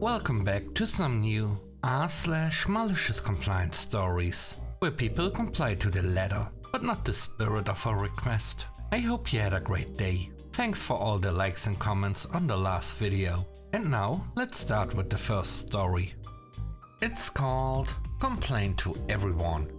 Welcome back to some new r/malicious compliance stories, where people comply to the letter, but not the spirit of a request. I hope you had a great day. Thanks for all the likes and comments on the last video. And now, let's start with the first story. It's called Complain to Everyone.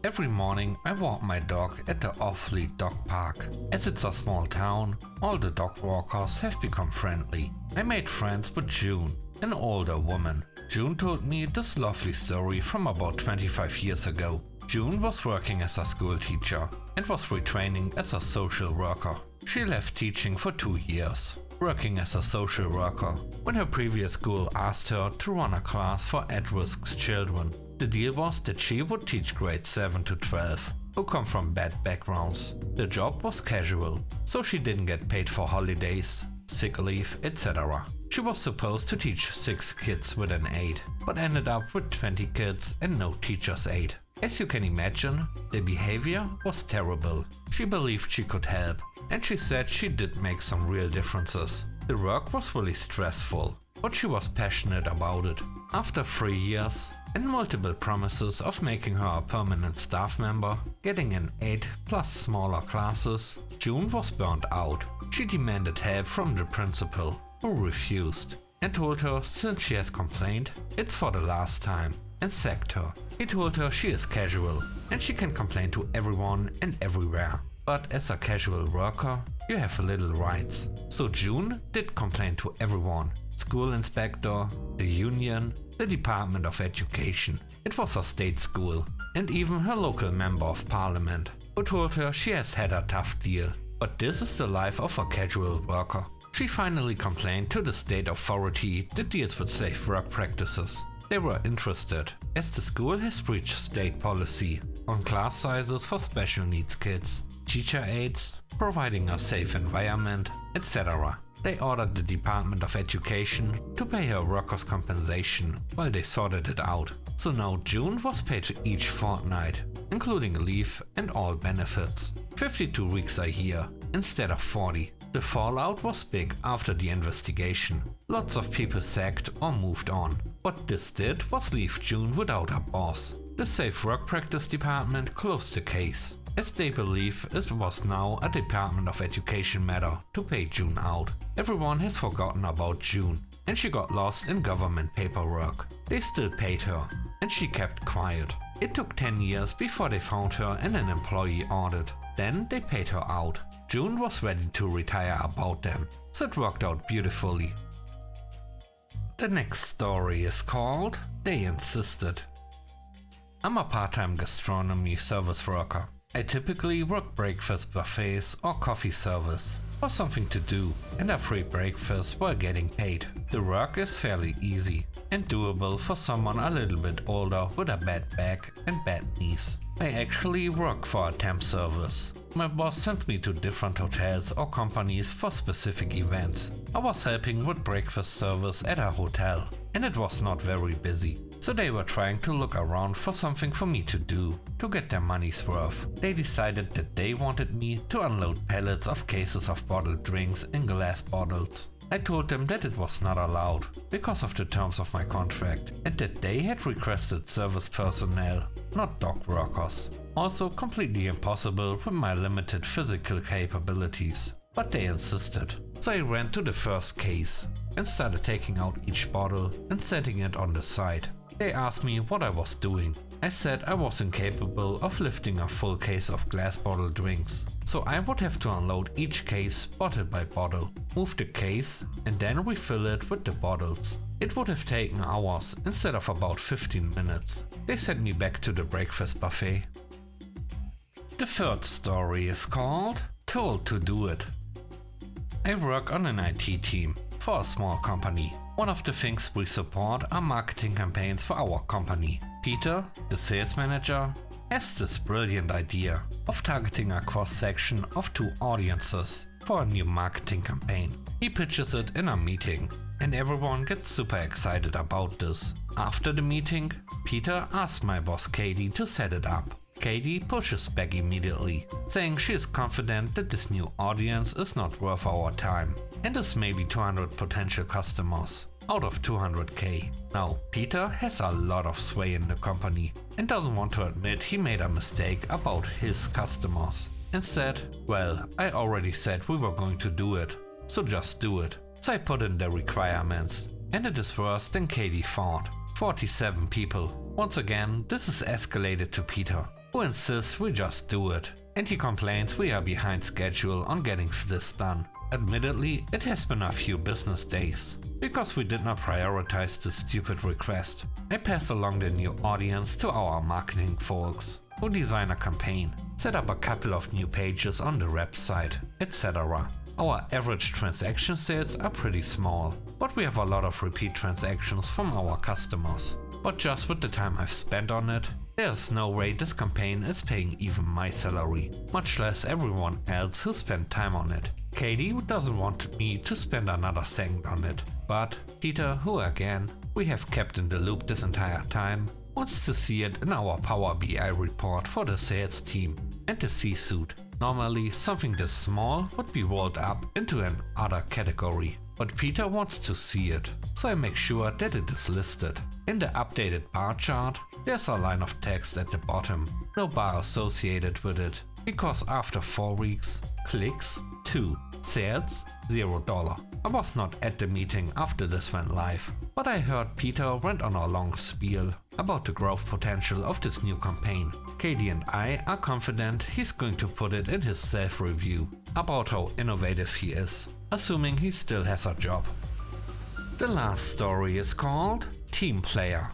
Every morning I walk my dog at the off-lead dog park. As it's a small town, all the dog walkers have become friendly. I made friends with June, an older woman. June told me this lovely story from about 25 years ago. June was working as a school teacher and was retraining as a social worker. She left teaching for 2 years, working as a social worker, when her previous school asked her to run a class for at-risk children. The deal was that she would teach grades 7 to 12, who come from bad backgrounds. The job was casual, so she didn't get paid for holidays, sick leave, etc. She was supposed to teach 6 kids with an aide, but ended up with 20 kids and no teacher's aide. As you can imagine, the behavior was terrible. She believed she could help, and she said she did make some real differences. The work was really stressful, but she was passionate about it. After 3 years and multiple promises of making her a permanent staff member, getting an 8 plus smaller classes, June was burnt out. She demanded help from the principal, who refused, and told her since she has complained, it's for the last time, and sacked her. He told her she is casual, and she can complain to everyone and everywhere. But as a casual worker, you have little rights. So June did complain to everyone. School inspector, the union, the Department of Education. It was a state school, and even her local member of parliament, who told her she has had a tough deal. But this is the life of a casual worker. She finally complained to the state authority that deals with safe work practices. They were interested, as the school has breached state policy on class sizes for special needs kids, teacher aides, providing a safe environment, etc. They ordered the Department of Education to pay her workers' compensation while they sorted it out. So now June was paid each fortnight, including leave and all benefits. 52 weeks a year instead of 40. The fallout was big after the investigation. Lots of people sacked or moved on. What this did was leave June without a boss. The Safe Work Practice Department closed the case, as they believe it was now a Department of Education matter to pay June out. Everyone has forgotten about June, and she got lost in government paperwork. They still paid her, and she kept quiet. It took 10 years before they found her in an employee audit. Then they paid her out. June was ready to retire about them, so it worked out beautifully. The next story is called They Insisted. I'm a part-time gastronomy service worker. I typically work breakfast buffets or coffee service for something to do and a free breakfast while getting paid. The work is fairly easy and doable for someone a little bit older with a bad back and bad knees. I actually work for a temp service. My boss sends me to different hotels or companies for specific events. I was helping with breakfast service at a hotel, and it was not very busy. So they were trying to look around for something for me to do, to get their money's worth. They decided that they wanted me to unload pallets of cases of bottled drinks in glass bottles. I told them that it was not allowed, because of the terms of my contract, and that they had requested service personnel, not dock workers. Also completely impossible with my limited physical capabilities. But they insisted. So I ran to the first case and started taking out each bottle and setting it on the side. They asked me what I was doing. I said I was incapable of lifting a full case of glass bottle drinks. So I would have to unload each case bottle by bottle, move the case and then refill it with the bottles. It would have taken hours instead of about 15 minutes. They sent me back to the breakfast buffet. The third story is called Told to Do It. I work on an IT team for a small company. One of the things we support are marketing campaigns for our company. Peter, the sales manager, has this brilliant idea of targeting a cross-section of 2 audiences for a new marketing campaign. He pitches it in a meeting, and everyone gets super excited about this. After the meeting, Peter asks my boss Katie to set it up. Katie pushes back immediately, saying she is confident that this new audience is not worth our time, and is maybe 200 potential customers. out of 200k. Now, Peter has a lot of sway in the company and doesn't want to admit he made a mistake about his customers. And said, well, I already said we were going to do it, so just do it. So I put in the requirements. And it is worse than Katie thought. 47 people. Once again, this is escalated to Peter, who insists we just do it. And he complains we are behind schedule on getting this done. Admittedly, it has been a few business days, because we did not prioritize this stupid request. I pass along the new audience to our marketing folks, who design a campaign, set up a couple of new pages on the website, etc. Our average transaction sales are pretty small, but we have a lot of repeat transactions from our customers. But just with the time I've spent on it, there's no way this campaign is paying even my salary, much less everyone else who spent time on it. Katie doesn't want me to spend another second on it, but Peter, who again we have kept in the loop this entire time, wants to see it in our Power BI report for the sales team and the C-suite. Normally, something this small would be rolled up into an other category, but Peter wants to see it, so I make sure that it is listed. In the updated bar chart, there's a line of text at the bottom, no bar associated with it, because after 4 weeks, clicks 2, sales $0. I was not at the meeting after this went live, but I heard Peter went on a long spiel about the growth potential of this new campaign. Katie and I are confident he's going to put it in his self-review about how innovative he is, assuming he still has a job. The last story is called Team Player.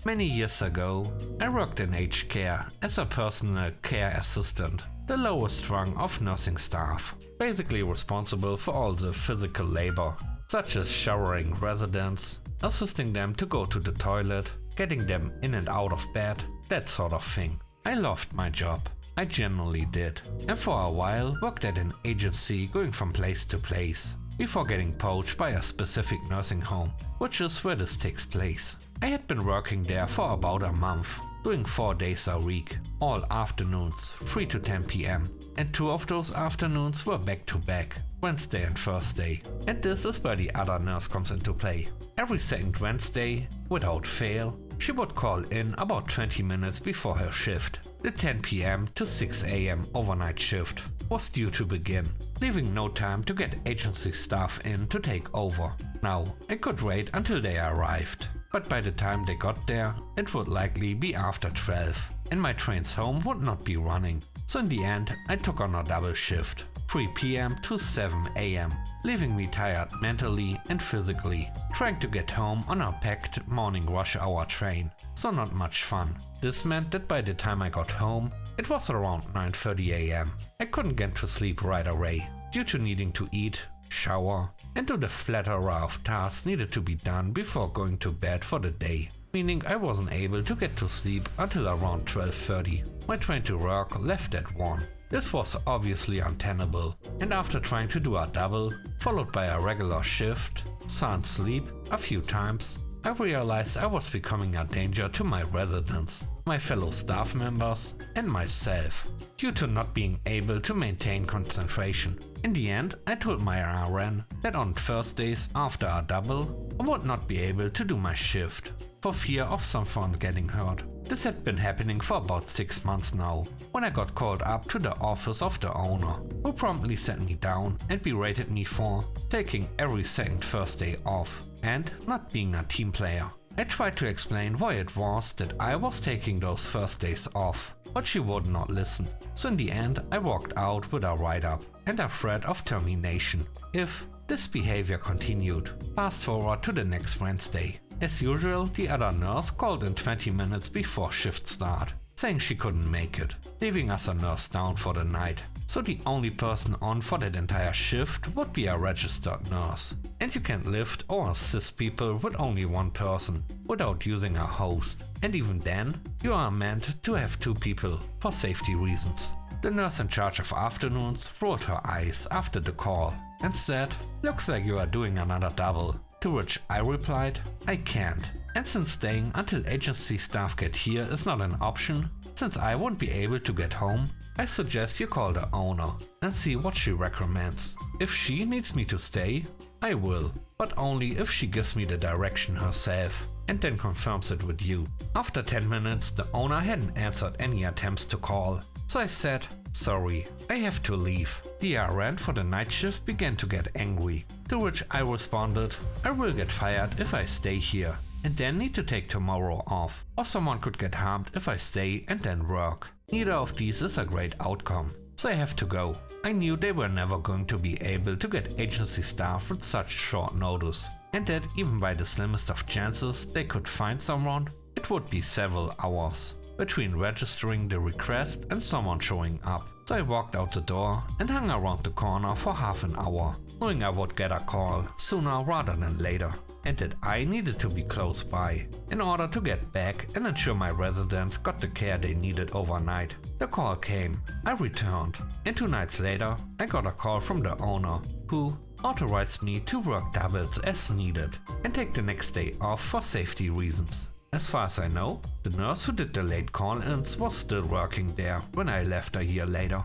Many years ago, I worked in aged care as a personal care assistant, the lowest rung of nursing staff, basically responsible for all the physical labor, such as showering residents, assisting them to go to the toilet, getting them in and out of bed, that sort of thing. I loved my job. I genuinely did, and for a while worked at an agency going from place to place, before getting poached by a specific nursing home, which is where this takes place. I had been working there for about a month, doing 4 days a week, all afternoons, 3 to 10 p.m. And 2 of those afternoons were back to back, Wednesday and Thursday. And this is where the other nurse comes into play. Every second Wednesday, without fail, she would call in about 20 minutes before her shift. The 10 p.m. to 6 a.m. overnight shift was due to begin, leaving no time to get agency staff in to take over. Now, I could wait until they arrived, but by the time they got there, it would likely be after 12, and my trains home would not be running. So in the end, I took on a double shift, 3 p.m. to 7 a.m., leaving me tired mentally and physically, trying to get home on a packed morning rush hour train, so not much fun. This meant that by the time I got home, it was around 9:30 a.m. I couldn't get to sleep right away, due to needing to eat, shower, and do the plethora of tasks needed to be done before going to bed for the day, meaning I wasn't able to get to sleep until around 12:30. My train to work left at 1. This was obviously untenable, and after trying to do a double, followed by a regular shift, sans sleep a few times, I realized I was becoming a danger to my residents, my fellow staff members, and myself, due to not being able to maintain concentration. In the end, I told my RN that on Thursdays after a double, I would not be able to do my shift, for fear of someone getting hurt. This had been happening for about 6 months now, when I got called up to the office of the owner, who promptly sat me down and berated me for taking every second Thursday off and not being a team player. I tried to explain why it was that I was taking those Thursdays off, but she would not listen. So in the end, I walked out with a write-up and a threat of termination if this behavior continued. Fast forward to the next Wednesday. As usual, the other nurse called in 20 minutes before shift start, saying she couldn't make it, leaving us a nurse down for the night. So the only person on for that entire shift would be a registered nurse. And you can't lift or assist people with only one person without using a host. And even then, you are meant to have 2 people for safety reasons. The nurse in charge of afternoons rolled her eyes after the call and said, "Looks like you are doing another double." To which I replied, "I can't. And since staying until agency staff get here is not an option, since I won't be able to get home, I suggest you call the owner and see what she recommends. If she needs me to stay, I will, but only if she gives me the direction herself and then confirms it with you. After 10 minutes, the owner hadn't answered any attempts to call, so I said, "Sorry, I have to leave." The RN for the night shift began to get angry, to which I responded, "I will get fired if I stay here, and then need to take tomorrow off, or someone could get harmed if I stay and then work. Neither of these is a great outcome, so I have to go." I knew they were never going to be able to get agency staff with such short notice, and that even by the slimmest of chances they could find someone, it would be several hours between registering the request and someone showing up. So I walked out the door and hung around the corner for half an hour, knowing I would get a call sooner rather than later, and that I needed to be close by in order to get back and ensure my residents got the care they needed overnight. The call came, I returned, and 2 nights later I got a call from the owner, who authorized me to work doubles as needed and take the next day off for safety reasons. As far as I know, the nurse who did the late call-ins was still working there when I left a year later.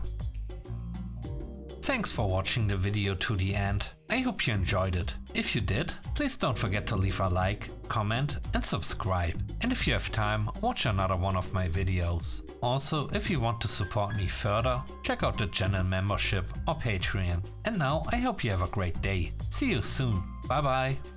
Thanks for watching the video to the end. I hope you enjoyed it. If you did, please don't forget to leave a like, comment and subscribe. And if you have time, watch another one of my videos. Also, if you want to support me further, check out the channel membership or Patreon. And now I hope you have a great day. See you soon. Bye bye.